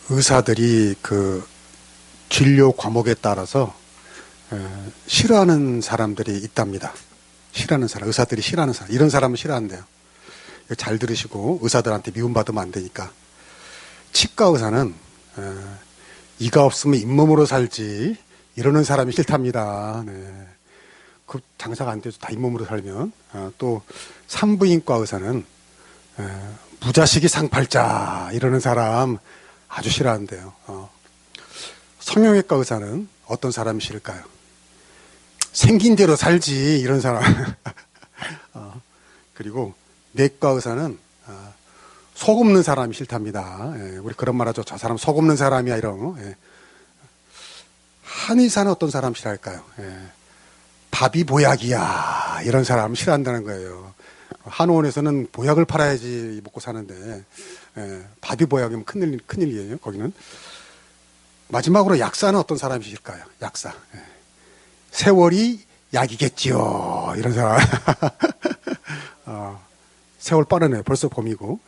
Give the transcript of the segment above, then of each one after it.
의사들이 그 진료 과목에 따라서 싫어하는 사람들이 있답니다. 싫어하는 사람, 의사들이 싫어하는 사람, 이런 사람은 싫어한대요. 잘 들으시고 의사들한테 미움받으면 안 되니까. 치과 의사는 이가 없으면 잇몸으로 살지 이러는 사람이 싫답니다. 네. 그 장사가 안 돼서 다 잇몸으로 살면. 또 산부인과 의사는 무자식이 상팔자 이러는 사람 아주 싫어한대요. 성형외과 의사는 어떤 사람이 싫을까요? 생긴 대로 살지 이런 사람. 그리고 내과 의사는 속 없는 사람이 싫답니다. 우리 그런 말 하죠. 저 사람 속 없는 사람이야 이런 거. 한의사는 어떤 사람 싫어할까요? 밥이 보약이야 이런 사람 싫어한다는 거예요. 한의원에서는 보약을 팔아야지 먹고 사는데 밥이 보약이면 큰일이에요. 거기는. 마지막으로 약사는 어떤 사람이 싫을까요? 약사. 세월이 약이겠지요. 이런 사람. 세월 빠르네요. 벌써 봄이고.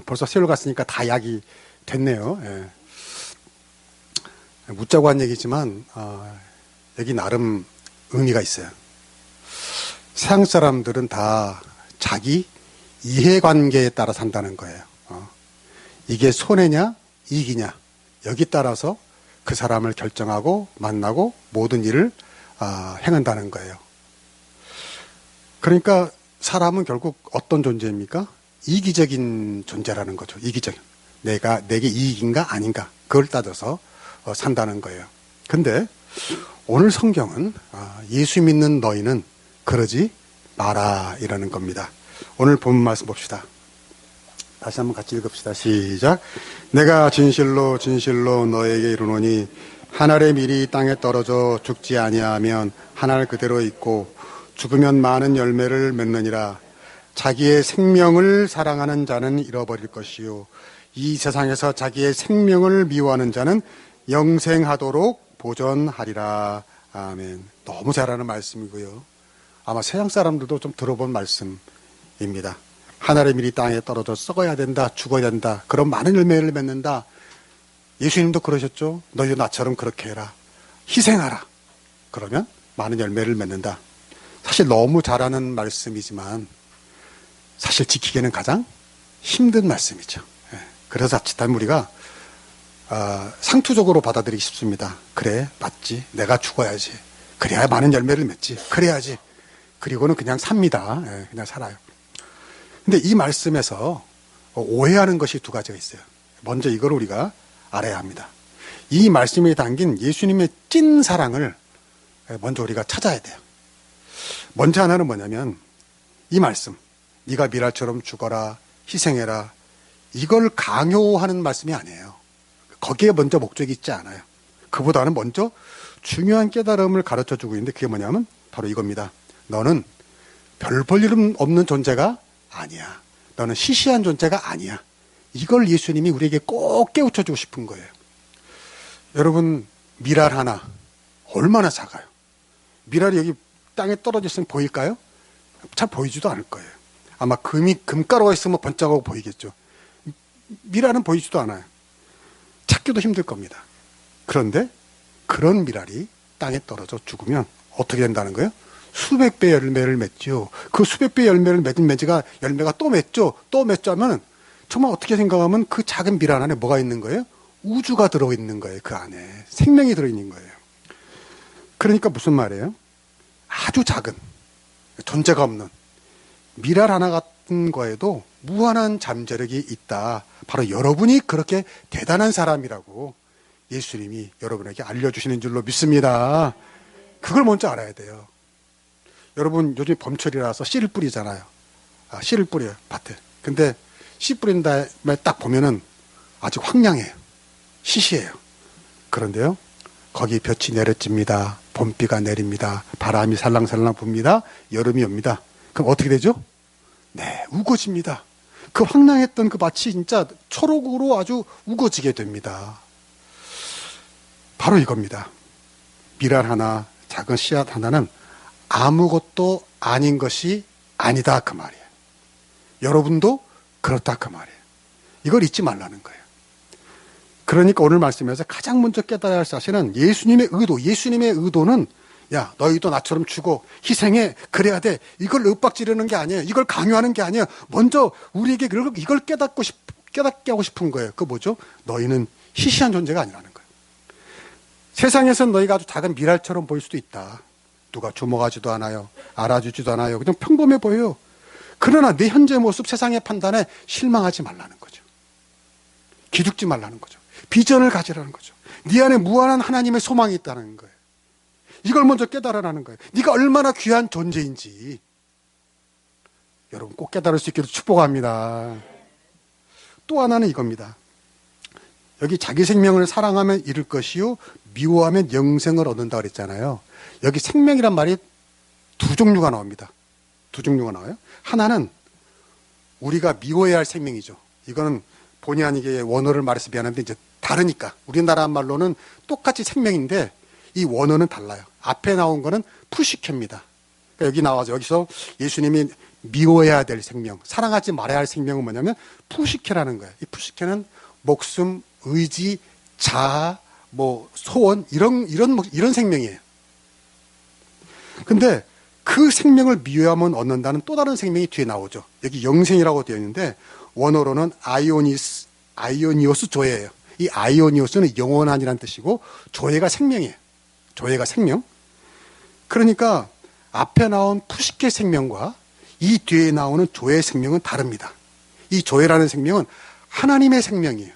벌써 세월 갔으니까 다 약이 됐네요. 묻자고 한 얘기지만 여기 나름 의미가 있어요. 서양 사람들은 다 자기 이해관계에 따라 산다는 거예요. 이게 손해냐 이익이냐 여기 따라서 그 사람을 결정하고 만나고 모든 일을 행한다는 거예요. 그러니까 사람은 결국 어떤 존재입니까? 이기적인 존재라는 거죠. 이기적. 내게 이익인가 아닌가 그걸 따져서 산다는 거예요. 근데 오늘 성경은 예수 믿는 너희는 그러지 마라 이라는 겁니다. 오늘 본 말씀 봅시다. 다시 한번 같이 읽읍시다. 시작. 내가 진실로 진실로 너에게 이르노니 한 알의 밀이 땅에 떨어져 죽지 아니하면 한 알 그대로 있고 죽으면 많은 열매를 맺느니라. 자기의 생명을 사랑하는 자는 잃어버릴 것이요 이 세상에서 자기의 생명을 미워하는 자는 영생하도록 보존하리라. 아멘. 너무 잘하는 말씀이고요. 아마 서양 사람들도 좀 들어본 말씀입니다. 하늘의 밀이 땅에 떨어져 썩어야 된다, 죽어야 된다. 그런 많은 열매를 맺는다. 예수님도 그러셨죠. 너희도 나처럼 그렇게 해라. 희생하라. 그러면 많은 열매를 맺는다. 사실 너무 잘하는 말씀이지만 사실 지키기는 가장 힘든 말씀이죠. 그래서 자칫하면 우리가 상투적으로 받아들이기 쉽습니다. 그래, 맞지. 내가 죽어야지. 그래야 많은 열매를 맺지. 그래야지. 그리고는 그냥 삽니다. 그냥 살아요. 근데 이 말씀에서 오해하는 것이 두 가지가 있어요. 먼저 이걸 우리가 알아야 합니다. 이 말씀에 담긴 예수님의 찐 사랑을 먼저 우리가 찾아야 돼요. 먼저 하나는 뭐냐면 이 말씀, 네가 미랄처럼 죽어라, 희생해라, 이걸 강요하는 말씀이 아니에요. 거기에 먼저 목적이 있지 않아요. 그보다는 먼저 중요한 깨달음을 가르쳐주고 있는데 그게 뭐냐면 바로 이겁니다. 너는 별 볼 일 없는 존재가 아니야. 너는 시시한 존재가 아니야. 이걸 예수님이 우리에게 꼭 깨우쳐주고 싶은 거예요. 여러분, 미랄 하나 얼마나 작아요? 미랄이 여기 땅에 떨어져 있으면 보일까요? 잘 보이지도 않을 거예요. 아마 금가루가 있으면 번쩍하고 보이겠죠. 미랄은 보이지도 않아요. 찾기도 힘들 겁니다. 그런데 그런 미랄이 땅에 떨어져 죽으면 어떻게 된다는 거예요? 수백 배 열매를 맺죠. 그 수백 배 열매를 맺은 열매가 또 맺죠. 또 맺죠 하면 정말 어떻게 생각하면 그 작은 미랄 안에 뭐가 있는 거예요? 우주가 들어있는 거예요. 그 안에 생명이 들어있는 거예요. 그러니까 무슨 말이에요? 아주 작은 존재가 없는 미랄 하나 같은 거에도 무한한 잠재력이 있다. 바로 여러분이 그렇게 대단한 사람이라고 예수님이 여러분에게 알려주시는 줄로 믿습니다. 그걸 먼저 알아야 돼요. 여러분 요즘 봄철이라서 씨를 뿌리잖아요. 씨를 뿌려요. 밭에. 근데 씨 뿌린 다음에 딱 보면은 아직 황량해요. 시시해요. 그런데요. 거기 볕이 내려집니다. 봄비가 내립니다. 바람이 살랑살랑 붑니다. 여름이 옵니다. 그럼 어떻게 되죠? 네, 우거집니다. 그 황량했던 그 밭이 진짜 초록으로 아주 우거지게 됩니다. 바로 이겁니다. 미랄 하나, 작은 씨앗 하나는 아무것도 아닌 것이 아니다 그 말이에요. 여러분도 그렇다 그 말이에요. 이걸 잊지 말라는 거예요. 그러니까 오늘 말씀에서 가장 먼저 깨달아야 할 사실은 예수님의 의도는 야, 너희도 나처럼 죽어, 희생해, 그래야 돼. 이걸 윽박지르는 게 아니에요. 이걸 강요하는 게 아니에요. 먼저 우리에게 이걸 깨닫게 하고 싶은 거예요. 그 뭐죠? 너희는 희시한 존재가 아니라는 거예요. 세상에선 너희가 아주 작은 미랄처럼 보일 수도 있다. 누가 주목하지도 않아요. 알아주지도 않아요. 그냥 평범해 보여요. 그러나 내 현재 모습, 세상의 판단에 실망하지 말라는 거죠. 기죽지 말라는 거죠. 비전을 가지라는 거죠. 네 안에 무한한 하나님의 소망이 있다는 거예요. 이걸 먼저 깨달으라는 거예요. 네가 얼마나 귀한 존재인지 여러분 꼭 깨달을 수 있기를 축복합니다. 또 하나는 이겁니다. 여기 자기 생명을 사랑하면 잃을 것이요 미워하면 영생을 얻는다 그랬잖아요. 여기 생명이란 말이 두 종류가 나옵니다. 두 종류가 나와요. 하나는 우리가 미워해야 할 생명이죠. 이거는 본의 아니게 원어를 말해서 미안한데 이제 다르니까 우리나라 말로는 똑같이 생명인데 이 원어는 달라요. 앞에 나온 거는 푸시케입니다. 그러니까 여기 나와서 여기서 예수님이 미워해야 될 생명, 사랑하지 말아야 할 생명은 뭐냐면 푸시케라는 거예요. 이 푸시케는 목숨, 의지, 자아, 소원 이런 생명이에요. 근데 그 생명을 미워하면 얻는다는 또 다른 생명이 뒤에 나오죠. 여기 영생이라고 되어 있는데 원어로는 아이오니오스 조예예요. 이 아이오니오스는 영원한이라는 뜻이고 조예가 생명이에요. 조예가 생명. 그러니까 앞에 나온 푸시케 생명과 이 뒤에 나오는 조예 생명은 다릅니다. 이 조예라는 생명은 하나님의 생명이에요.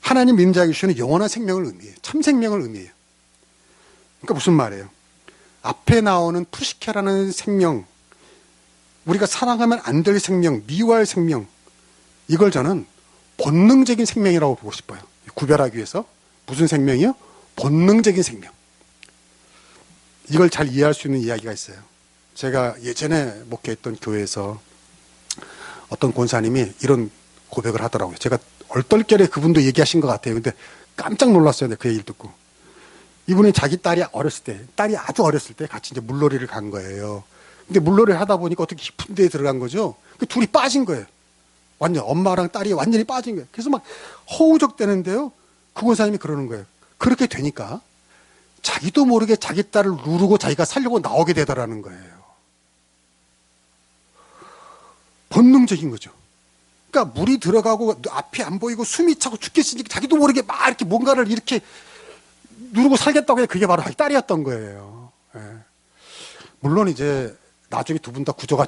하나님 믿는 자에게 주시는 영원한 생명을 의미해요. 참 생명을 의미해요. 그러니까 무슨 말이에요? 앞에 나오는 푸시케라는 생명, 우리가 사랑하면 안 될 생명, 미워할 생명, 이걸 저는 본능적인 생명이라고 보고 싶어요. 구별하기 위해서. 무슨 생명이요? 본능적인 생명. 이걸 잘 이해할 수 있는 이야기가 있어요. 제가 예전에 목회했던 교회에서 어떤 권사님이 이런 고백을 하더라고요. 제가 얼떨결에 그분도 얘기하신 것 같아요. 근데 깜짝 놀랐어요. 그 얘기를 듣고. 이분이 자기 딸이 아주 어렸을 때 같이 이제 물놀이를 간 거예요. 근데 물놀이를 하다 보니까 어떻게 깊은 데에 들어간 거죠. 둘이 빠진 거예요. 완전 엄마랑 딸이 완전히 빠진 거예요. 그래서 막 허우적대는데요. 그 권사님이 그러는 거예요. 그렇게 되니까 자기도 모르게 자기 딸을 누르고 자기가 살려고 나오게 되더라는 거예요. 본능적인 거죠. 그러니까 물이 들어가고 앞이 안 보이고 숨이 차고 죽겠으니까 자기도 모르게 막 이렇게 뭔가를 이렇게 누르고 살겠다고 해서 그게 바로 자기 딸이었던 거예요. 예. 물론 이제 나중에 두 분 다 구조가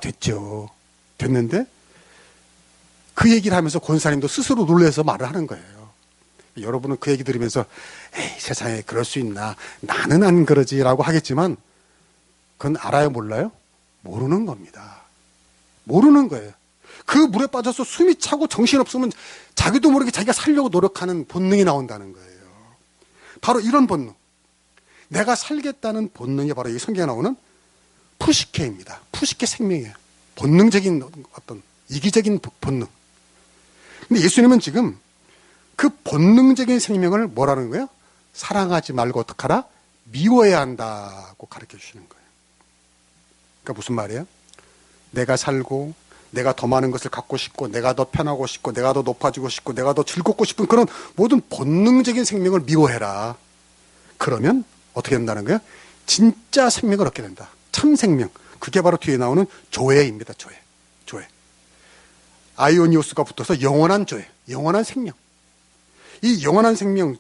됐는데 그 얘기를 하면서 권사님도 스스로 놀라서 말을 하는 거예요. 여러분은 그 얘기 들으면서 에이 세상에 그럴 수 있나, 나는 안 그러지라고 하겠지만 그건 알아요 몰라요? 모르는 겁니다. 모르는 거예요. 그 물에 빠져서 숨이 차고 정신없으면 자기도 모르게 자기가 살려고 노력하는 본능이 나온다는 거예요. 바로 이런 본능, 내가 살겠다는 본능이 바로 이 성경에 나오는 푸시케입니다. 푸시케 생명이에요. 본능적인 어떤 이기적인 본능. 근데 예수님은 지금 그 본능적인 생명을 뭐라는 거예요? 사랑하지 말고 어떡하라? 미워해야 한다고 가르쳐 주시는 거예요. 그러니까 무슨 말이에요? 내가 살고 내가 더 많은 것을 갖고 싶고 내가 더 편하고 싶고 내가 더 높아지고 싶고 내가 더 즐겁고 싶은 그런 모든 본능적인 생명을 미워해라. 그러면 어떻게 된다는 거예요? 진짜 생명을 얻게 된다. 참 생명. 그게 바로 뒤에 나오는 조예입니다. 조예. 아이오니오스가 붙어서 영원한 조예, 영원한 생명. 이 영원한 생명,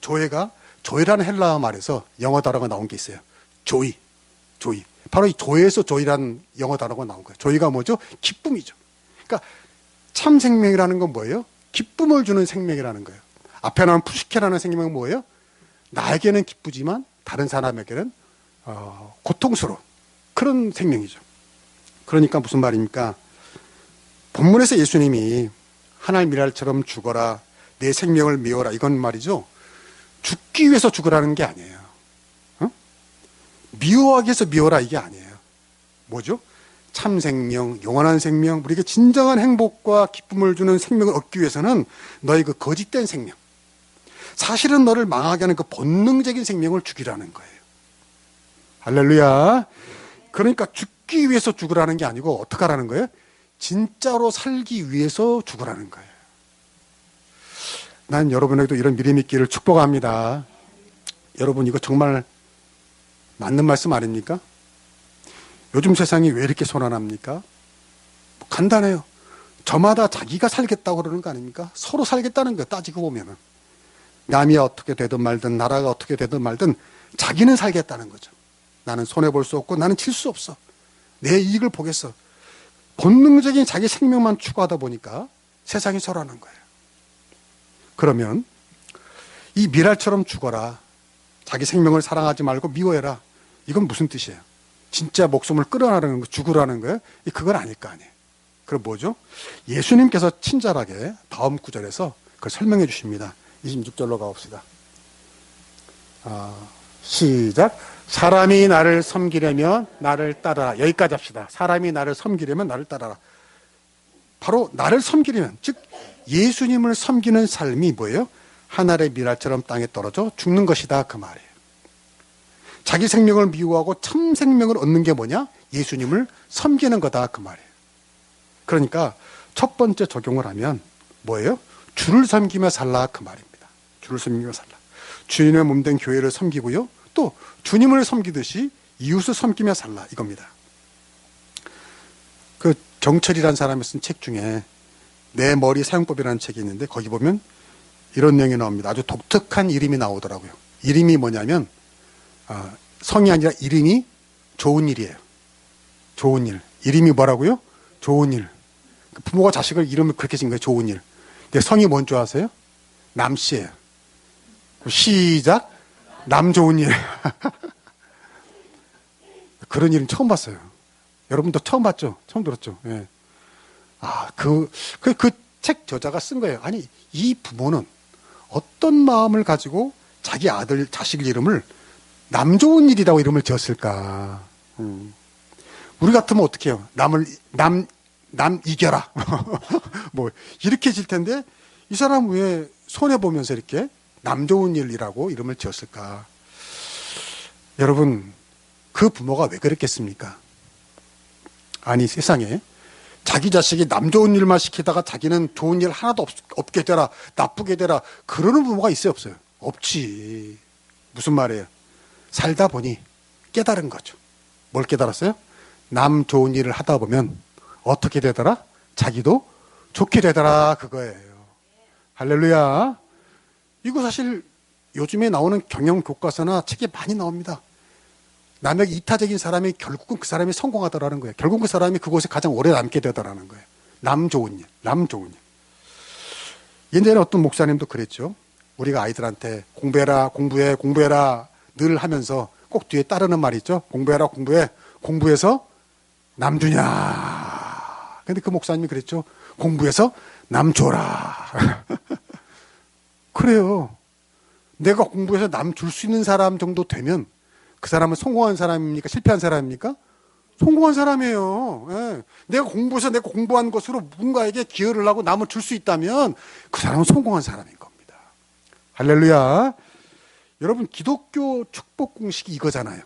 조예라는 헬라어 말에서 영어 단어가 나온 게 있어요. 조이. 바로 이 조에서 조이라는 영어 단어가 나온 거예요. 조이가 뭐죠? 기쁨이죠. 그러니까 참 생명이라는 건 뭐예요? 기쁨을 주는 생명이라는 거예요. 앞에 나온 푸시케라는 생명은 뭐예요? 나에게는 기쁘지만 다른 사람에게는 고통스러운 그런 생명이죠. 그러니까 무슨 말입니까? 본문에서 예수님이 하늘 미랄처럼 죽어라, 내 생명을 미워라, 이건 말이죠. 죽기 위해서 죽으라는 게 아니에요. 미워하기 위해서 미워라, 이게 아니에요. 뭐죠? 참 생명, 영원한 생명, 우리에게 진정한 행복과 기쁨을 주는 생명을 얻기 위해서는 너의 그 거짓된 생명, 사실은 너를 망하게 하는 그 본능적인 생명을 죽이라는 거예요. 할렐루야. 그러니까 죽기 위해서 죽으라는 게 아니고 어떻게 하라는 거예요? 진짜로 살기 위해서 죽으라는 거예요. 난 여러분에게도 이런 믿음이 있기를 축복합니다. 여러분, 이거 정말 맞는 말씀 아닙니까? 요즘 세상이 왜 이렇게 손안합니까? 간단해요. 저마다 자기가 살겠다고 그러는 거 아닙니까? 서로 살겠다는 거예요. 따지고 보면은. 남이 어떻게 되든 말든 나라가 어떻게 되든 말든 자기는 살겠다는 거죠. 나는 손해볼 수 없고 나는 칠 수 없어. 내 이익을 보겠어. 본능적인 자기 생명만 추구하다 보니까 세상이 저러는 거예요. 그러면 이 미랄처럼 죽어라. 자기 생명을 사랑하지 말고 미워해라. 이건 무슨 뜻이에요? 진짜 목숨을 끌어나가는 거, 죽으라는 거예요? 그건 아닐 거 아니에요. 그럼 뭐죠? 예수님께서 친절하게 다음 구절에서 그걸 설명해 주십니다. 26절로 가봅시다. 시작. 사람이 나를 섬기려면 나를 따르라. 여기까지 합시다. 사람이 나를 섬기려면 나를 따르라. 바로 나를 섬기려면, 즉 예수님을 섬기는 삶이 뭐예요? 하늘의 미랄처럼 땅에 떨어져 죽는 것이다, 그 말이에요. 자기 생명을 미워하고 참 생명을 얻는 게 뭐냐? 예수님을 섬기는 거다, 그 말이에요. 그러니까 첫 번째 적용을 하면 뭐예요? 주를 섬기며 살라, 그 말입니다. 주를 섬기며 살라. 주님의 몸된 교회를 섬기고요. 또 주님을 섬기듯이 이웃을 섬기며 살라, 이겁니다. 그 정철이라는 사람이 쓴 책 중에 내 머리 사용법이라는 책이 있는데 거기 보면 이런 내용이 나옵니다. 아주 독특한 이름이 나오더라고요. 이름이 뭐냐면 성이 아니라 이름이 좋은 일이에요. 좋은 일. 이름이 뭐라고요? 좋은 일. 부모가 자식을 이름을 그렇게 지은 거예요. 좋은 일. 근데 성이 뭔 줄 아세요? 남씨예요. 시작. 남 좋은 일. 그런 일은 처음 봤어요. 여러분도 처음 봤죠? 처음 들었죠? 예. 그 책 저자가 쓴 거예요. 아니, 이 부모는 어떤 마음을 가지고 자기 아들, 자식 이름을 남 좋은 일이라고 이름을 지었을까? 우리 같으면 어떻게 해요? 남 이겨라. 뭐, 이렇게 질 텐데, 이 사람 왜 손해보면서 이렇게 남 좋은 일이라고 이름을 지었을까? 여러분, 그 부모가 왜 그랬겠습니까? 아니, 세상에 자기 자식이 남 좋은 일만 시키다가 자기는 좋은 일 하나도 없게 되라, 나쁘게 되라, 그러는 부모가 있어요, 없어요? 없지. 무슨 말이에요? 살다 보니 깨달은 거죠. 뭘 깨달았어요? 남 좋은 일을 하다 보면 어떻게 되더라? 자기도 좋게 되더라, 그거예요. 할렐루야. 이거 사실 요즘에 나오는 경영 교과서나 책에 많이 나옵니다. 남에게 이타적인 사람이 결국은 그 사람이 성공하더라는 거예요. 결국 그 사람이 그곳에 가장 오래 남게 되더라는 거예요. 남 좋은 일, 남 좋은 일. 예전에 어떤 목사님도 그랬죠. 우리가 아이들한테 공부해라 늘 하면서 꼭 뒤에 따르는 말이 있죠. 공부해서 남 주냐. 근데 그 목사님이 그랬죠. 공부해서 남 줘라. 그래요. 내가 공부해서 남 줄 수 있는 사람 정도 되면 그 사람은 성공한 사람입니까? 실패한 사람입니까? 성공한 사람이에요. 예. 내가 공부해서 내가 공부한 것으로 누군가에게 기여를 하고 남을 줄 수 있다면 그 사람은 성공한 사람인 겁니다. 할렐루야. 여러분, 기독교 축복 공식이 이거잖아요.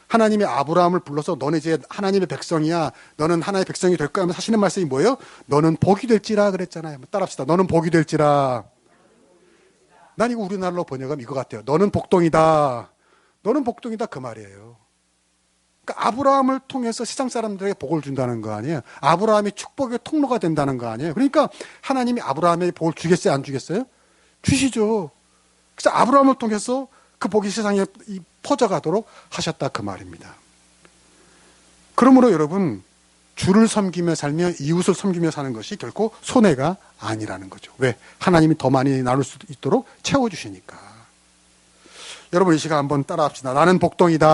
하나님이 아브라함을 불러서 너는 이제 하나님의 백성이야. 너는 하나님의 백성이 될 거야 하면서 하시는 말씀이 뭐예요? 너는 복이 될지라 그랬잖아요. 따라합시다. 너는 복이 될지라. 난 이거 우리나라로 번역하면 이거 같아요. 너는 복동이다. 너는 복동이다, 그 말이에요. 그러니까 아브라함을 통해서 세상 사람들에게 복을 준다는 거 아니에요? 아브라함이 축복의 통로가 된다는 거 아니에요? 그러니까 하나님이 아브라함에게 복을 주겠어요, 안 주겠어요? 주시죠. 그래서 아브라함을 통해서 그 복이 세상에 퍼져가도록 하셨다, 그 말입니다. 그러므로 여러분, 주를 섬기며 살며 이웃을 섬기며 사는 것이 결코 손해가 아니라는 거죠. 왜? 하나님이 더 많이 나눌 수 있도록 채워주시니까. 여러분, 이 시간 한번 따라합시다. 나는 복동이다.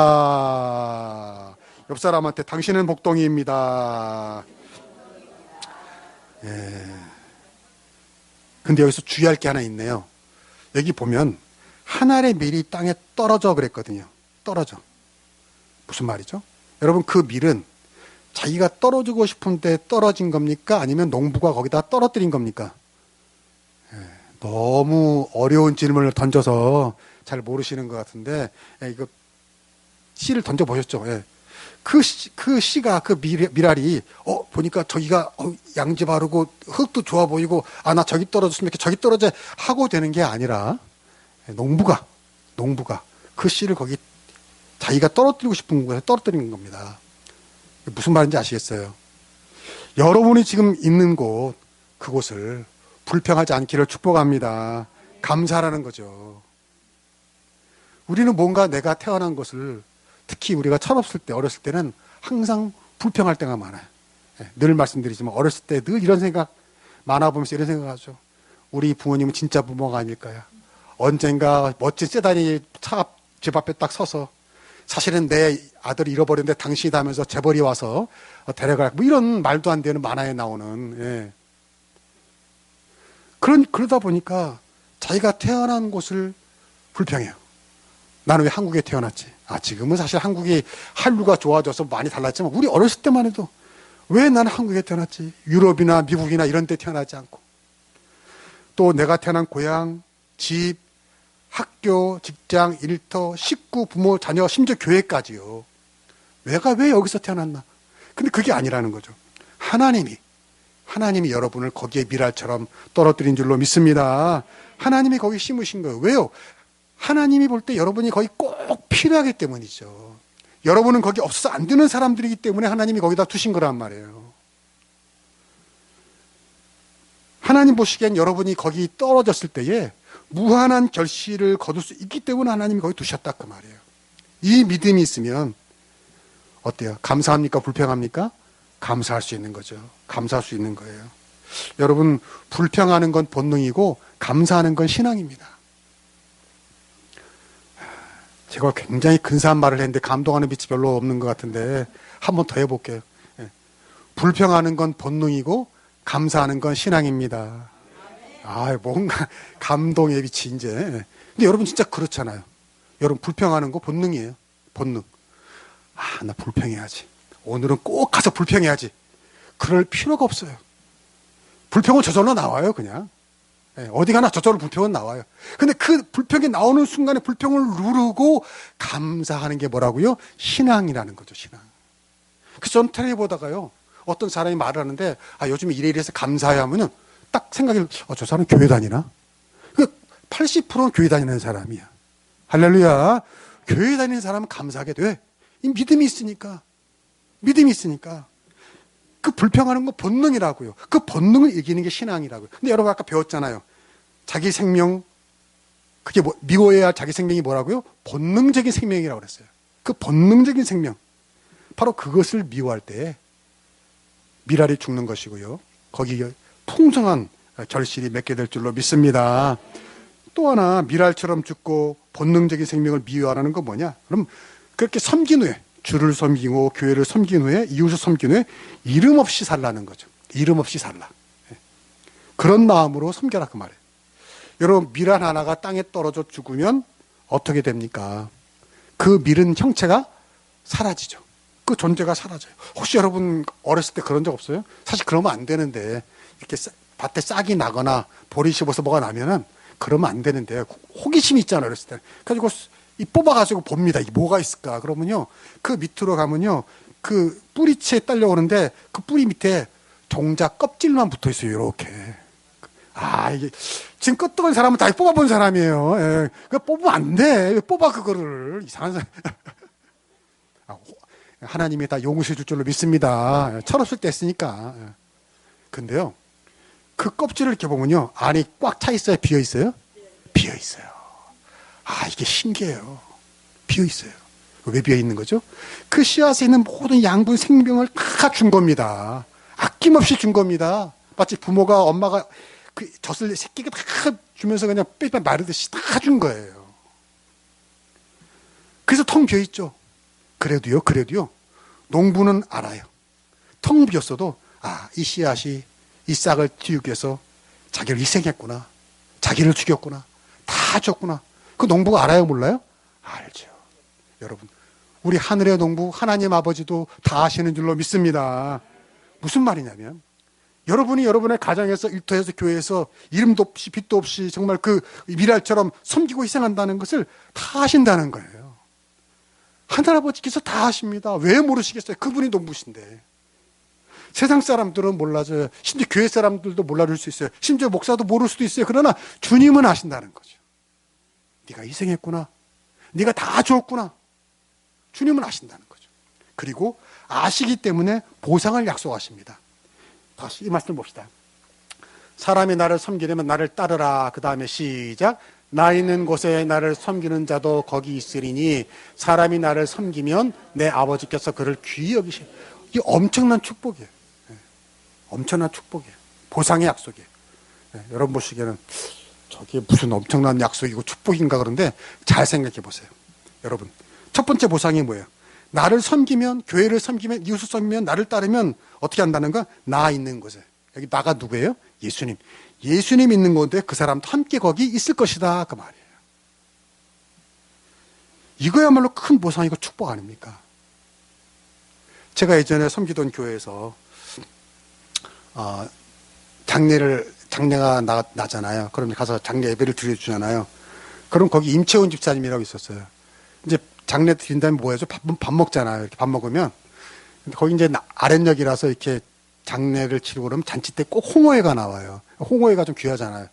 옆 사람한테 당신은 복동이입니다. 예. 근데 여기서 주의할 게 하나 있네요. 여기 보면 한 알의 밀이 땅에 떨어져 그랬거든요. 떨어져. 무슨 말이죠? 여러분, 그 밀은 자기가 떨어지고 싶은데 떨어진 겁니까? 아니면 농부가 거기다 떨어뜨린 겁니까? 예. 너무 어려운 질문을 던져서 잘 모르시는 것 같은데, 이거 씨를 던져보셨죠? 예. 그 씨가, 그 미랄이, 보니까 저기가, 양지 바르고, 흙도 좋아 보이고, 나 저기 떨어졌으면 이렇게 저기 떨어져 하고 되는 게 아니라, 농부가 그 씨를 거기 자기가 떨어뜨리고 싶은 곳에 떨어뜨리는 겁니다. 무슨 말인지 아시겠어요? 여러분이 지금 있는 곳, 그곳을 불평하지 않기를 축복합니다. 감사하라는 거죠. 우리는 뭔가 내가 태어난 것을, 특히 우리가 철없을 때, 어렸을 때는 항상 불평할 때가 많아요. 늘 말씀드리지만 어렸을 때 늘 이런 생각 많아보면서 이런 생각하죠. 우리 부모님은 진짜 부모가 아닐까요? 언젠가 멋진 세단이 차 집 앞에 딱 서서 사실은 내 아들을 잃어버렸는데 당신이다 하면서 재벌이 와서 데려갈, 뭐 이런 말도 안 되는 만화에 나오는, 그러다 보니까 자기가 태어난 곳을 불평해요. 나는 왜 한국에 태어났지? 지금은 사실 한국이 한류가 좋아져서 많이 달랐지만 우리 어렸을 때만 해도 왜 나는 한국에 태어났지? 유럽이나 미국이나 이런 데 태어나지 않고. 또 내가 태어난 고향, 집, 학교, 직장, 일터, 식구, 부모, 자녀, 심지어 교회까지요. 내가 왜 여기서 태어났나? 근데 그게 아니라는 거죠. 하나님이 여러분을 거기에 미랄처럼 떨어뜨린 줄로 믿습니다. 하나님이 거기 심으신 거예요. 왜요? 하나님이 볼 때 여러분이 거기 꼭 필요하기 때문이죠. 여러분은 거기 없어서 안 되는 사람들이기 때문에 하나님이 거기다 두신 거란 말이에요. 하나님 보시기엔 여러분이 거기 떨어졌을 때에 무한한 결실을 거둘 수 있기 때문에 하나님이 거기 두셨다 그 말이에요. 이 믿음이 있으면 어때요? 감사합니까? 불평합니까? 감사할 수 있는 거죠. 감사할 수 있는 거예요. 여러분, 불평하는 건 본능이고 감사하는 건 신앙입니다. 제가 굉장히 근사한 말을 했는데 감동하는 빛이 별로 없는 것 같은데 한 번 더 해볼게요. 불평하는 건 본능이고 감사하는 건 신앙입니다. 뭔가 감동의 빛이 이제. 근데 여러분 진짜 그렇잖아요. 여러분 불평하는 거 본능이에요. 본능. 나 불평해야지. 오늘은 꼭 가서 불평해야지. 그럴 필요가 없어요. 불평은 저절로 나와요, 그냥. 어디 가나 저절로 불평은 나와요. 근데 그 불평이 나오는 순간에 불평을 누르고 감사하는 게 뭐라고요? 신앙이라는 거죠, 신앙. 그래서 저는 텔레비 보다가요, 어떤 사람이 말을 하는데, 요즘 이래 이래서 감사해 하면은 딱 생각이, 저 사람 교회 다니나? 80%는 교회 다니는 사람이야. 할렐루야. 교회 다니는 사람은 감사하게 돼. 이 믿음이 있으니까. 그 불평하는 거 본능이라고요. 그 본능을 이기는 게 신앙이라고요. 근데 여러분 아까 배웠잖아요. 자기 생명, 그게 미워해야 할 자기 생명이 뭐라고요? 본능적인 생명이라고 그랬어요. 그 본능적인 생명. 바로 그것을 미워할 때 미랄이 죽는 것이고요. 거기에 풍성한 결실이 맺게 될 줄로 믿습니다. 또 하나 미랄처럼 죽고 본능적인 생명을 미워하라는 건 뭐냐? 그럼 그렇게 섬긴 후에 주를 섬기고 교회를 섬긴 후에 이웃을 섬긴 후에 이름 없이 살라는 거죠. 이름 없이 살라. 그런 마음으로 섬겨라 그 말이에요. 여러분 밀 하나가 땅에 떨어져 죽으면 어떻게 됩니까? 그 밀은 형체가 사라지죠. 그 존재가 사라져요. 혹시 여러분 어렸을 때 그런 적 없어요? 사실 그러면 안 되는데 이렇게 밭에 싹이 나거나 볼이 씹어서 뭐가 나면은 그러면 안 되는데 호기심이 있잖아요. 어렸을 때. 그래가지고 이 뽑아가지고 봅니다. 이게 뭐가 있을까? 그러면요 그 밑으로 가면요 그 뿌리채에 딸려오는데 그 뿌리 밑에 종자 껍질만 붙어 있어요. 이렇게. 이게 지금 끄떡한 사람은 다 뽑아본 사람이에요. 그 뽑으면 안 돼. 왜 뽑아 그거를. 이상한 사람. 하나님이 다 용서해 줄 줄로 믿습니다. 철없을 때 했으니까. 근데요 그 껍질을 이렇게 보면요 안이 꽉 차 있어요? 비어 있어요? 비어 있어요. 이게 신기해요. 비어 있어요. 왜 비어 있는 거죠? 그 씨앗에 있는 모든 양분 생명을 다 준 겁니다. 아낌없이 준 겁니다. 마치 부모가 엄마가 그 젖을 새끼가 다 주면서 그냥 빼빼 마르듯이 다 준 거예요. 그래서 텅 비어 있죠. 그래도요 농부는 알아요. 텅 비었어도 이 씨앗이 이 싹을 틔우기 위해서 자기를 희생했구나. 자기를 죽였구나. 다 줬구나. 그 농부가 알아요, 몰라요? 알죠. 여러분, 우리 하늘의 농부 하나님 아버지도 다 아시는 줄로 믿습니다. 무슨 말이냐면 여러분이 여러분의 가정에서 일터에서 교회에서 이름도 없이 빛도 없이 정말 그 미랄처럼 섬기고 희생한다는 것을 다 아신다는 거예요. 하늘아버지께서 다 하십니다. 왜 모르시겠어요? 그분이 농부신데. 세상 사람들은 몰라줘요. 심지어 교회 사람들도 몰라줄 수 있어요. 심지어 목사도 모를 수도 있어요. 그러나 주님은 아신다는 거죠. 네가 희생했구나. 네가 다 줬구나. 주님은 아신다는 거죠. 그리고 아시기 때문에 보상을 약속하십니다. 다시 이 말씀을 봅시다. 사람이 나를 섬기려면 나를 따르라. 그 다음에 시작. 나 있는 곳에 나를 섬기는 자도 거기 있으리니 사람이 나를 섬기면 내 아버지께서 그를 귀히 여기시. 이게 엄청난 축복이에요. 엄청난 축복이에요. 보상의 약속이에요. 여러분 보시기에는 저게 무슨 엄청난 약속이고 축복인가 그런데 잘 생각해 보세요. 여러분, 첫 번째 보상이 뭐예요? 나를 섬기면, 교회를 섬기면, 이웃을 섬기면, 나를 따르면 어떻게 한다는 거? 나 있는 곳에. 여기 나가 누구예요? 예수님. 예수님 있는 곳에 그 사람도 함께 거기 있을 것이다. 그 말이에요. 이거야말로 큰 보상이고 축복 아닙니까? 제가 예전에 섬기던 교회에서 장례가 나잖아요. 그럼 가서 장례 예배를 드려주잖아요. 그럼 거기 임채원 집사님이라고 있었어요. 이제 장례 드린 다음에 뭐 해서 밥 먹잖아요. 이렇게 밥 먹으면. 근데 거기 이제 아랫역이라서 이렇게 장례를 치르고 그러면 잔치 때 꼭 홍어회가 나와요. 홍어회가 좀 귀하잖아요.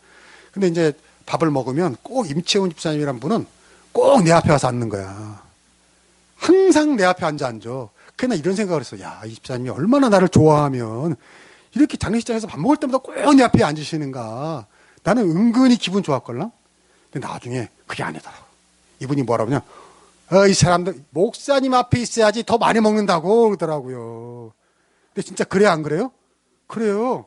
근데 이제 밥을 먹으면 꼭 임채원 집사님이란 분은 꼭 내 앞에 와서 앉는 거야. 항상 내 앞에 앉아. 그냥 이런 생각을 했어. 야, 이 집사님이 얼마나 나를 좋아하면 이렇게 장례식장에서 밥 먹을 때마다 꼭 내 앞에 앉으시는가. 나는 은근히 기분 좋았걸랑. 근데 나중에 그게 아니더라고. 이분이 뭐라고 하냐. 이 사람들 목사님 앞에 있어야지 더 많이 먹는다고 그러더라고요. 근데 진짜 그래 안 그래요? 그래요.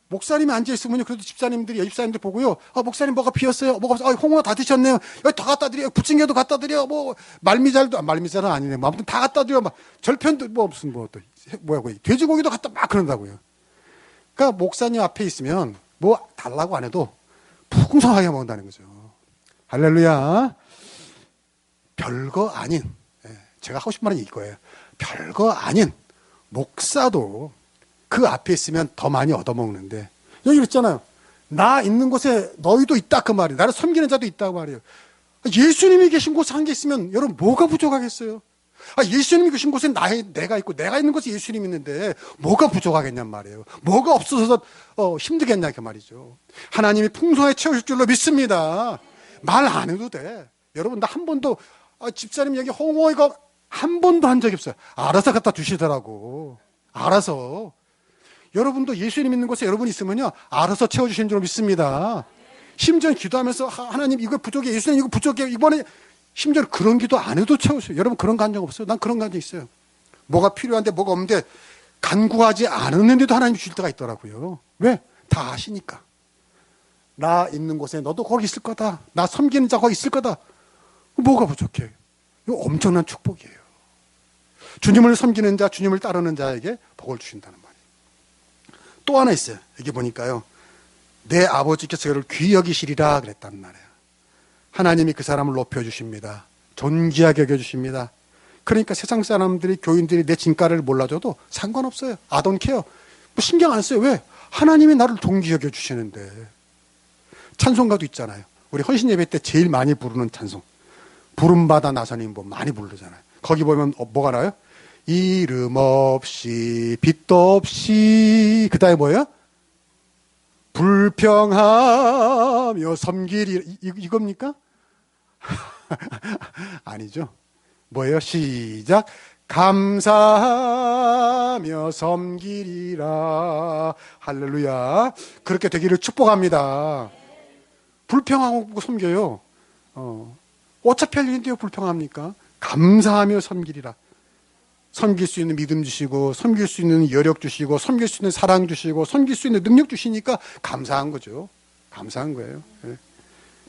목사님이 앉아있으면 그래도 집사님들 보고요. 목사님 뭐가 비었어요? 뭐가 없어요? 홍어 다 드셨네요. 여기 더 갖다 드려요. 부침개도 갖다 드려. 말미잘은 아니네. 아무튼 다 갖다 드려. 막 절편도 돼지고기도 갖다 막 그런다고요. 그러니까 목사님 앞에 있으면 뭐 달라고 안 해도 풍성하게 먹는다는 거죠. 할렐루야. 별거 아닌, 제가 하고 싶은 말은 이거예요. 별거 아닌 목사도 그 앞에 있으면 더 많이 얻어먹는데, 여기 그랬잖아요. 나 있는 곳에 너희도 있다 그 말이에요. 나를 섬기는 자도 있다고 말이에요. 예수님이 계신 곳에 한 개 있으면 여러분 뭐가 부족하겠어요? 예수님이 계신 곳에 내가 있고 내가 있는 곳에 예수님이 있는데 뭐가 부족하겠냔 말이에요. 뭐가 없어서 힘들겠냐 그 말이죠. 하나님이 풍성하게 채우실 줄로 믿습니다. 말 안 해도 돼. 여러분 나 한 번도 집사님 여기 홍어회가 한 번도 한 적이 없어요. 알아서 갖다 주시더라고. 알아서. 여러분도 예수님 있는 곳에 여러분 있으면요 알아서 채워주시는 줄 믿습니다. 심지어 기도하면서 하나님 이거 부족해, 예수님 이거 부족해, 이번에 심지어 그런 기도 안 해도 채우세요. 여러분 그런 간적 없어요? 난 그런 간적 있어요. 뭐가 필요한데 뭐가 없는데 간구하지 않았는데도 하나님이 주실 때가 있더라고요. 왜? 다 아시니까. 나 있는 곳에 너도 거기 있을 거다. 나 섬기는 자 거기 있을 거다. 뭐가 부족해? 이거 엄청난 축복이에요. 주님을 섬기는 자, 주님을 따르는 자에게 복을 주신다는 말이에요. 또 하나 있어요. 여기 보니까요. 내 아버지께서 그를 귀히 여기시리라 그랬단 말이에요. 하나님이 그 사람을 높여주십니다. 존귀하게 여겨주십니다. 그러니까 세상 사람들이, 교인들이 내 진가를 몰라줘도 상관없어요. I don't care. 뭐 신경 안 써요. 왜? 하나님이 나를 존귀히 여겨주시는데. 찬송가도 있잖아요. 우리 헌신 예배 때 제일 많이 부르는 찬송. 부름받아 나서님 뭐 많이 부르잖아요. 거기 보면 뭐가 나와요? 이름 없이 빛도 없이 그 다음에 뭐예요? 불평하며 섬기리 이겁니까? 아니죠. 뭐예요? 시작. 감사하며 섬기리라. 할렐루야. 그렇게 되기를 축복합니다. 불평하고 섬겨요. 어차피 할 일인데요. 불평합니까? 감사하며 섬기리라. 섬길 수 있는 믿음 주시고, 섬길 수 있는 여력 주시고, 섬길 수 있는 사랑 주시고, 섬길 수 있는 능력 주시니까 감사한 거죠. 감사한 거예요. 예.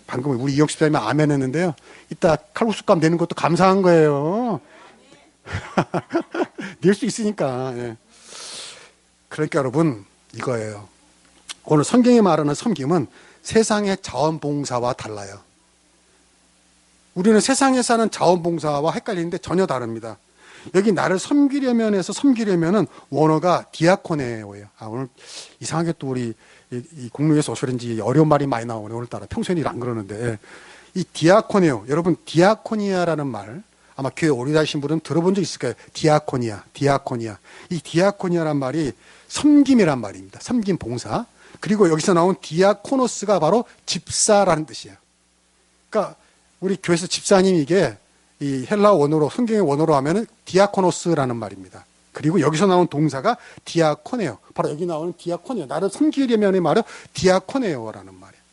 방금 우리 이영식 집사님이 아멘 했는데요. 이따 칼국수값 내는 것도 감사한 거예요. 낼 수 있으니까. 예. 그러니까 여러분, 이거예요. 오늘 성경이 말하는 섬김은 세상의 자원봉사와 달라요. 우리는 세상에 사는 자원봉사와 헷갈리는데 전혀 다릅니다. 여기 나를 섬기려면 해서 섬기려면은 원어가 디아코네오예요. 오늘 이상하게 또 우리 이 공로에서 오셔 그런지 어려운 말이 많이 나오네. 오늘따라 평소에는 일 안 그러는데. 이 디아코네오. 여러분, 디아코니아라는 말 아마 교회 오래 다니신 분은 들어본 적 있을 거예요. 디아코니아. 이 디아코니아란 말이 섬김이란 말입니다. 섬김 봉사. 그리고 여기서 나온 디아코노스가 바로 집사라는 뜻이에요. 그러니까 우리 교회에서 집사님 이게 이 헬라 원어로, 성경의 원어로 하면은 디아코노스라는 말입니다. 그리고 여기서 나온 동사가 디아코네요. 바로 여기 나오는 디아코네요. 나를 섬기려면의 말은 디아코네요라는 말이에요.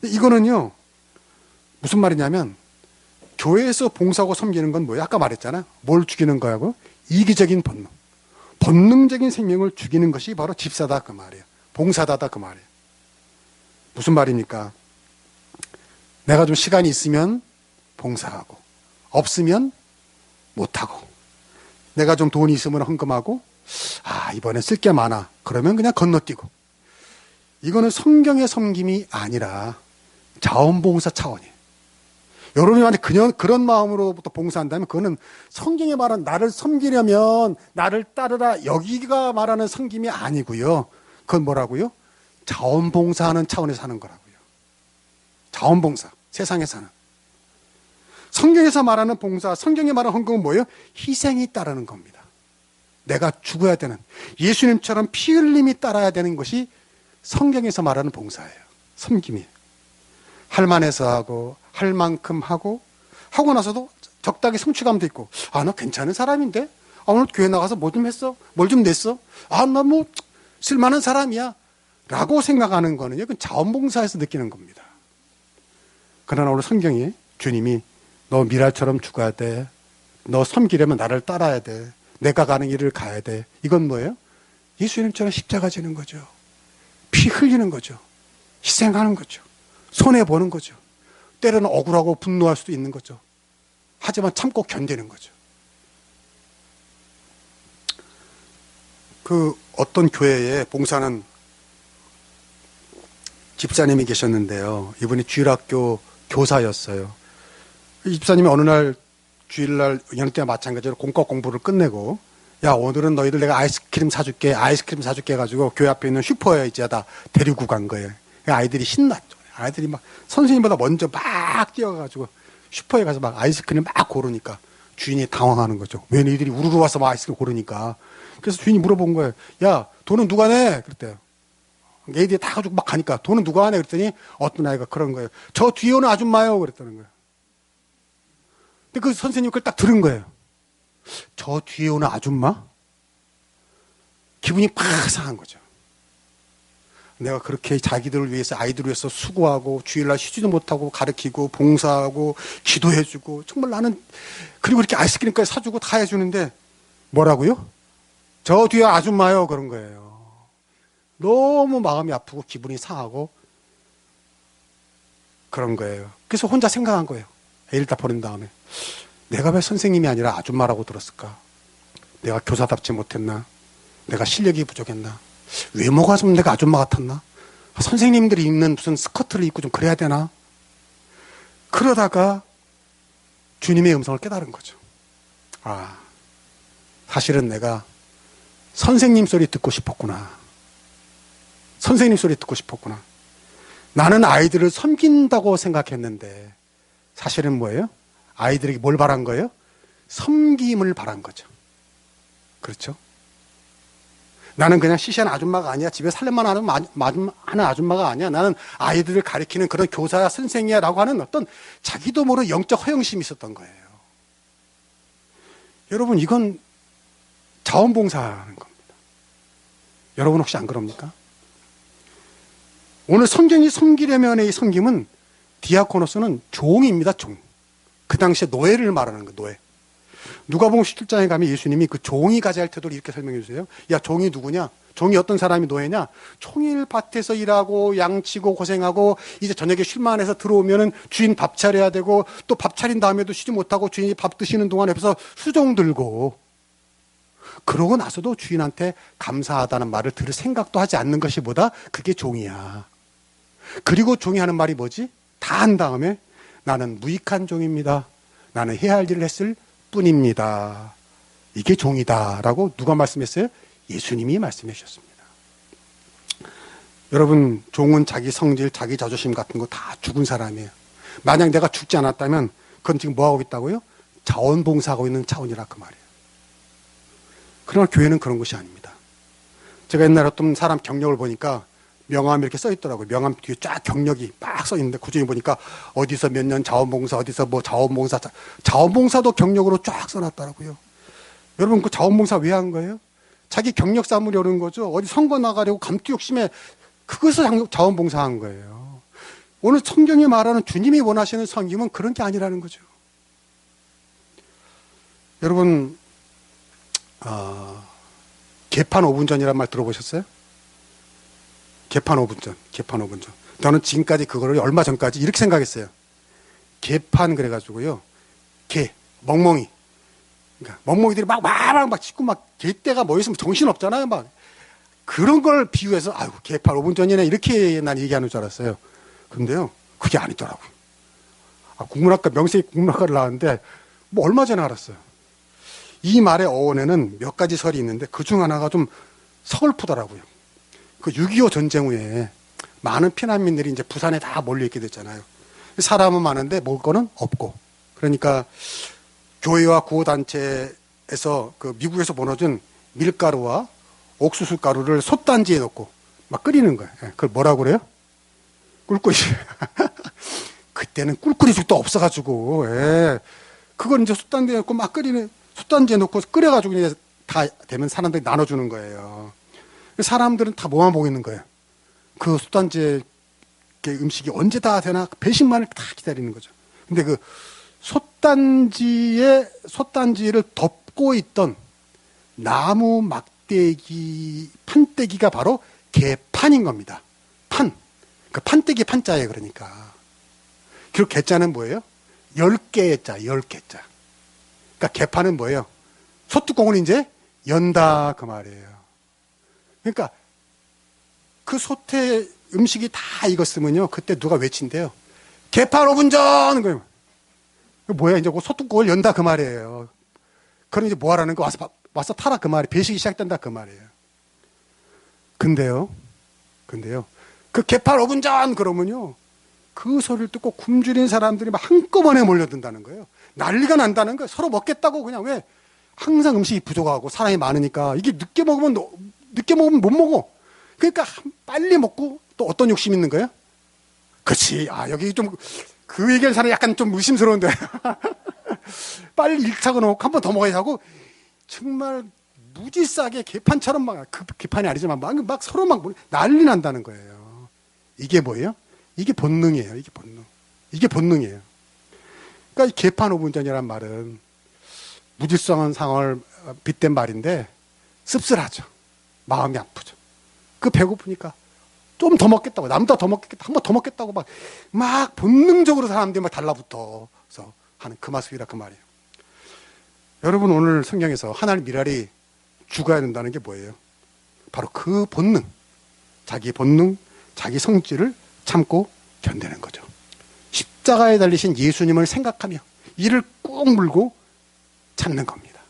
근데 이거는요, 무슨 말이냐면, 교회에서 봉사하고 섬기는 건 뭐예요? 아까 말했잖아요. 뭘 죽이는 거하고? 이기적인 본능. 본능적인 생명을 죽이는 것이 바로 집사다 그 말이에요. 봉사다다 그 말이에요. 무슨 말입니까? 내가 좀 시간이 있으면 봉사하고, 없으면 못하고, 내가 좀 돈이 있으면 헌금하고, 이번에 쓸 게 많아. 그러면 그냥 건너뛰고. 이거는 성경의 섬김이 아니라 자원봉사 차원이에요. 여러분이 만약 그런 마음으로부터 봉사한다면 그거는 성경에 말한 나를 섬기려면 나를 따르라 여기가 말하는 섬김이 아니고요. 그건 뭐라고요? 자원봉사하는 차원에서 하는 거라고요. 자원봉사, 세상에 사는. 성경에서 말하는 봉사, 성경에 말하는 헌금은 뭐예요? 희생이 따르는 겁니다. 내가 죽어야 되는, 예수님처럼 피 흘림이 따라야 되는 것이 성경에서 말하는 봉사예요. 섬김이에요. 할 만해서 하고, 할 만큼 하고 나서도 적당히 성취감도 있고, 나 괜찮은 사람인데? 오늘 교회 나가서 뭐 좀 했어? 뭘 좀 냈어? 나 뭐 쓸만한 사람이야. 라고 생각하는 거는요, 그건 자원봉사에서 느끼는 겁니다. 그러나 오늘 성경이 주님이 너 미랄처럼 죽어야 돼. 너 섬기려면 나를 따라야 돼. 내가 가는 길을 가야 돼. 이건 뭐예요? 예수님처럼 십자가 지는 거죠. 피 흘리는 거죠. 희생하는 거죠. 손해보는 거죠. 때로는 억울하고 분노할 수도 있는 거죠. 하지만 참고 견디는 거죠. 그 어떤 교회에 봉사하는 집사님이 계셨는데요. 이분이 주일학교 교사였어요. 이 집사님이 어느 날 주일날 여느 때와 마찬가지로 공과 공부를 끝내고, 야, 오늘은 너희들 내가 아이스크림 사줄게 해가지고 교회 앞에 있는 슈퍼에 이제 다 데리고 간 거예요. 아이들이 신났죠. 아이들이 막 선생님보다 먼저 막 뛰어가지고 슈퍼에 가서 막 아이스크림 막 고르니까 주인이 당황하는 거죠. 왜 너희들이 우르르 와서 막 아이스크림 고르니까. 그래서 주인이 물어본 거예요. 야, 돈은 누가 내? 그랬대요. 애들이 다 가지고 막 가니까 돈은 누가 내? 그랬더니 어떤 아이가 그런 거예요. 저 뒤에 오는 아줌마요. 그랬다는 거예요. 근데 그 선생님이 그걸 딱 들은 거예요. 저 뒤에 오는 아줌마? 기분이 팍 상한 거죠. 내가 그렇게 자기들을 위해서, 아이들을 위해서 수고하고 주일날 쉬지도 못하고 가르치고 봉사하고 기도해주고, 정말 나는, 그리고 이렇게 아이스크림까지 사주고 다 해주는데 뭐라고요? 저 뒤에 아줌마요. 그런 거예요. 너무 마음이 아프고 기분이 상하고 그런 거예요. 그래서 혼자 생각한 거예요. 애를 다 버린 다음에 내가 왜 선생님이 아니라 아줌마라고 들었을까? 내가 교사답지 못했나? 내가 실력이 부족했나? 외모가 좀 내가 아줌마 같았나? 선생님들이 입는 무슨 스커트를 입고 좀 그래야 되나? 그러다가 주님의 음성을 깨달은 거죠. 사실은 내가 선생님 소리 듣고 싶었구나. 선생님 소리 듣고 싶었구나. 나는 아이들을 섬긴다고 생각했는데 사실은 뭐예요? 아이들에게 뭘 바란 거예요? 섬김을 바란 거죠. 그렇죠? 나는 그냥 시시한 아줌마가 아니야. 집에 살림만 하는 아줌마가 아니야. 나는 아이들을 가리키는 그런 교사야, 선생이야 라고 하는 어떤 자기도 모르는 영적 허영심이 있었던 거예요. 여러분, 이건 자원봉사하는 겁니다. 여러분 혹시 안 그럽니까? 오늘 성경이 섬기려면의 섬김은, 디아코노스는 종입니다. 종. 그 당시에 노예를 말하는 거예요. 노예. 누가복음 17장에 가면 예수님이 그 종이 가져야 할 태도를 이렇게 설명해 주세요. 야, 종이 누구냐? 종이 어떤 사람이 노예냐? 종일 밭에서 일하고 양치고 고생하고 이제 저녁에 쉴만 해서 들어오면은 주인 밥 차려야 되고, 또 밥 차린 다음에도 쉬지 못하고 주인이 밥 드시는 동안 옆에서 수종 들고, 그러고 나서도 주인한테 감사하다는 말을 들을 생각도 하지 않는 것이 뭐다? 그게 종이야. 그리고 종이 하는 말이 뭐지? 다 한 다음에 나는 무익한 종입니다. 나는 해야 할 일을 했을 뿐입니다. 이게 종이다 라고 누가 말씀했어요? 예수님이 말씀해 주셨습니다. 여러분, 종은 자기 성질, 자기 자존심 같은 거 다 죽은 사람이에요. 만약 내가 죽지 않았다면 그건 지금 뭐하고 있다고요? 자원봉사하고 있는 차원이라 그 말이에요. 그러나 교회는 그런 것이 아닙니다. 제가 옛날에 어떤 사람 경력을 보니까 명함이 이렇게 써 있더라고요. 명함 뒤에 쫙 경력이 막 써 있는데 그중에 보니까 어디서 몇 년 자원봉사, 어디서 뭐 자원봉사, 자원봉사도 경력으로 쫙 써놨더라고요. 여러분 그 자원봉사 왜 한 거예요? 자기 경력 쌓으려는 거죠. 어디 선거 나가려고 감투 욕심에 그것을 자원봉사한 거예요. 오늘 성경이 말하는 주님이 원하시는 섬김은 그런 게 아니라는 거죠. 여러분 개판 5분 전이란 말 들어보셨어요? 개판 5분 전, 개판 5분 전. 저는 지금까지 그거를 얼마 전까지 이렇게 생각했어요. 개판 그래가지고요. 개, 멍멍이. 그러니까 멍멍이들이 막 짖고 막 개떼가 뭐 있으면 정신 없잖아요. 막 그런 걸 비유해서 아이고 개판 5분 전이네 이렇게 난 얘기하는 줄 알았어요. 근데요, 그게 아니더라고요. 국문학과 명색이 국문학과를 나왔는데 뭐 얼마 전에 알았어요. 이 말의 어원에는 몇 가지 설이 있는데 그중 하나가 좀 서글프더라고요. 그 6.25 전쟁 후에 많은 피난민들이 이제 부산에 다 몰려있게 됐잖아요. 사람은 많은데 먹을 거는 없고. 그러니까 교회와 구호단체에서 그 미국에서 보내준 밀가루와 옥수수 가루를 솥단지에 넣고 막 끓이는 거예요. 그걸 뭐라고 그래요? 꿀꿀이. 그때는 꿀꿀이죽도 없어가지고, 그걸 이제 솥단지에 넣고 막 끓이는, 솥단지에 넣고 끓여가지고 이제 다 되면 사람들이 나눠주는 거예요. 사람들은 다 뭐만 보고 있는 거예요. 그 솥단지에 음식이 언제 다 되나 배식만을 다 기다리는 거죠. 근데 그 솥단지를 덮고 있던 나무 막대기, 판때기가 바로 개판인 겁니다. 판. 그 판때기 판자예요, 그러니까. 그리고 개자는 뭐예요? 10개의 자, 10개 자. 그러니까 개판은 뭐예요? 솥뚜껑을 이제 연다, 그 말이에요. 그러니까 그 솥에 음식이 다 익었으면요, 그때 누가 외친대요. 개판 5분 전! 거예요. 뭐야, 이제 그 솥뚜껑을 연다, 그 말이에요. 그럼 이제 뭐 하라는 거? 와서 타라, 그 말이에요. 배식이 시작된다, 그 말이에요. 근데요, 그 개판 5분 전! 그러면요, 그 소리를 듣고 굶주린 사람들이 막 한꺼번에 몰려든다는 거예요. 난리가 난다는 거예요. 서로 먹겠다고 그냥 왜? 항상 음식이 부족하고 사람이 많으니까 이게 늦게 먹으면 못 먹어. 그러니까 빨리 먹고 또 어떤 욕심이 있는 거예요? 그렇지. 여기 좀 그 얘기하는 사람이 약간 좀 의심스러운데. 빨리 1차고 놓고 한 번 더 먹어야 하고 정말 무지싸게 개판처럼 막, 그 개판이 아니지만 막 서로 막 난리 난다는 거예요. 이게 뭐예요? 이게 본능이에요. 이게 본능이에요. 그러니까 이 개판 5분 전이란 말은 무질서한 상황을 빗댄 말인데 씁쓸하죠. 마음이 아프죠. 그 배고프니까 좀 더 먹겠다고, 남보다 더 먹겠다, 한 번 더 먹겠다고 막 본능적으로 사람들이 막 달라붙어서 하는 그 맛이라 그 말이에요. 여러분 오늘 성경에서 하나님 미랄이 죽어야 된다는 게 뭐예요? 바로 그 본능, 자기 본능, 자기 성질을 참고 견디는 거죠. 십자가에 달리신 예수님을 생각하며 이를 꾹 물고 참는 겁니다.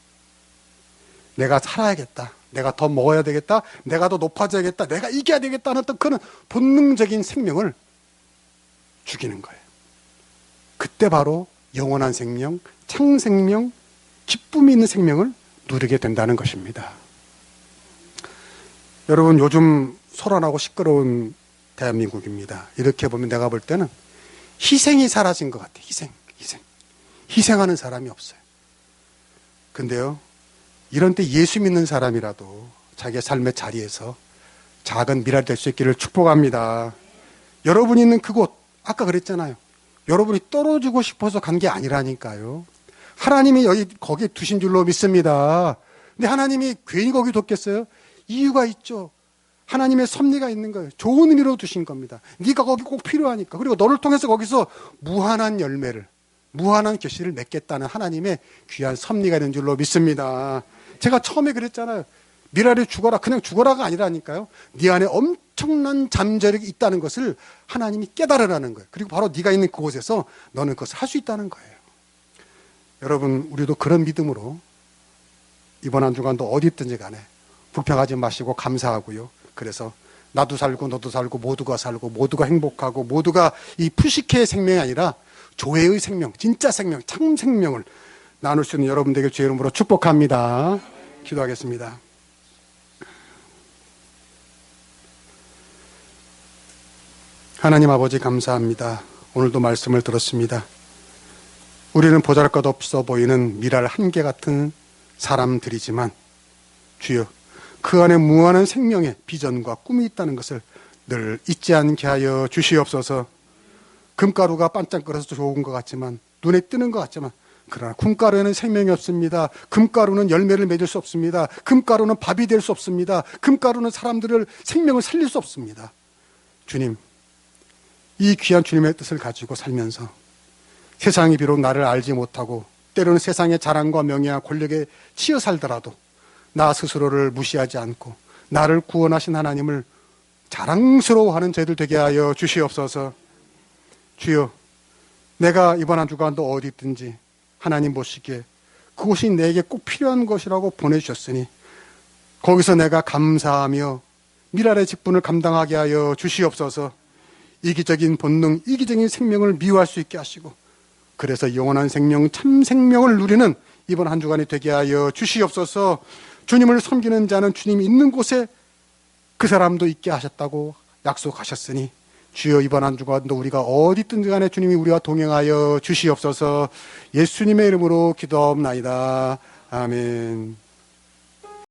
내가 살아야겠다. 내가 더 먹어야 되겠다. 내가 더 높아져야겠다. 내가 이겨야 되겠다는 어떤 그런 본능적인 생명을 죽이는 거예요. 그때 바로 영원한 생명, 창생명, 기쁨이 있는 생명을 누리게 된다는 것입니다. 여러분 요즘 소란하고 시끄러운 대한민국입니다. 이렇게 보면 내가 볼 때는 희생이 사라진 것 같아요. 희생하는 사람이 없어요. 근데요, 이런 때 예수 믿는 사람이라도 자기의 삶의 자리에서 작은 미랄이 될 수 있기를 축복합니다. 여러분이 있는 그곳, 아까 그랬잖아요. 여러분이 떨어지고 싶어서 간 게 아니라니까요. 하나님이 거기에 두신 줄로 믿습니다. 근데 하나님이 괜히 거기 뒀겠어요? 이유가 있죠. 하나님의 섭리가 있는 거예요. 좋은 의미로 두신 겁니다. 네가 거기 꼭 필요하니까. 그리고 너를 통해서 거기서 무한한 열매를, 무한한 결실을 맺겠다는 하나님의 귀한 섭리가 있는 줄로 믿습니다. 제가 처음에 그랬잖아요. 미랄이 죽어라. 그냥 죽어라가 아니라니까요. 네 안에 엄청난 잠재력이 있다는 것을 하나님이 깨달으라는 거예요. 그리고 바로 네가 있는 그곳에서 너는 그것을 할 수 있다는 거예요. 여러분 우리도 그런 믿음으로 이번 한 주간도 어디 있든지 간에 불평하지 마시고 감사하고요. 그래서 나도 살고 너도 살고 모두가 살고 모두가 행복하고 모두가 이 푸시케의 생명이 아니라 조회의 생명, 진짜 생명, 참 생명을 나눌 수 있는 여러분들에게 주의 이름으로 축복합니다. 기도하겠습니다. 하나님 아버지 감사합니다. 오늘도 말씀을 들었습니다. 우리는 보잘것없어 보이는 미랄 한개 같은 사람들이지만 주여 그 안에 무한한 생명의 비전과 꿈이 있다는 것을 늘 잊지 않게 하여 주시옵소서. 금가루가 반짝거려서 좋은 것 같지만 눈에 띄는 것 같지만 그러나 금가루에는 생명이 없습니다. 금가루는 열매를 맺을 수 없습니다. 금가루는 밥이 될 수 없습니다. 금가루는 사람들을 생명을 살릴 수 없습니다. 주님, 이 귀한 주님의 뜻을 가지고 살면서 세상이 비록 나를 알지 못하고 때로는 세상의 자랑과 명예와 권력에 치여 살더라도 나 스스로를 무시하지 않고 나를 구원하신 하나님을 자랑스러워하는 저희들 되게 하여 주시옵소서. 주여, 내가 이번 한 주간도 어디 있든지 하나님 보시기에 그곳이 내게 꼭 필요한 것이라고 보내주셨으니 거기서 내가 감사하며 미랄의 직분을 감당하게 하여 주시옵소서. 이기적인 본능, 이기적인 생명을 미워할 수 있게 하시고 그래서 영원한 생명, 참 생명을 누리는 이번 한 주간이 되게 하여 주시옵소서. 주님을 섬기는 자는 주님이 있는 곳에 그 사람도 있게 하셨다고 약속하셨으니 주여 이번 한 주간도 우리가 어디 있든지 간에 주님이 우리와 동행하여 주시옵소서. 예수님의 이름으로 기도하옵나이다. 아멘.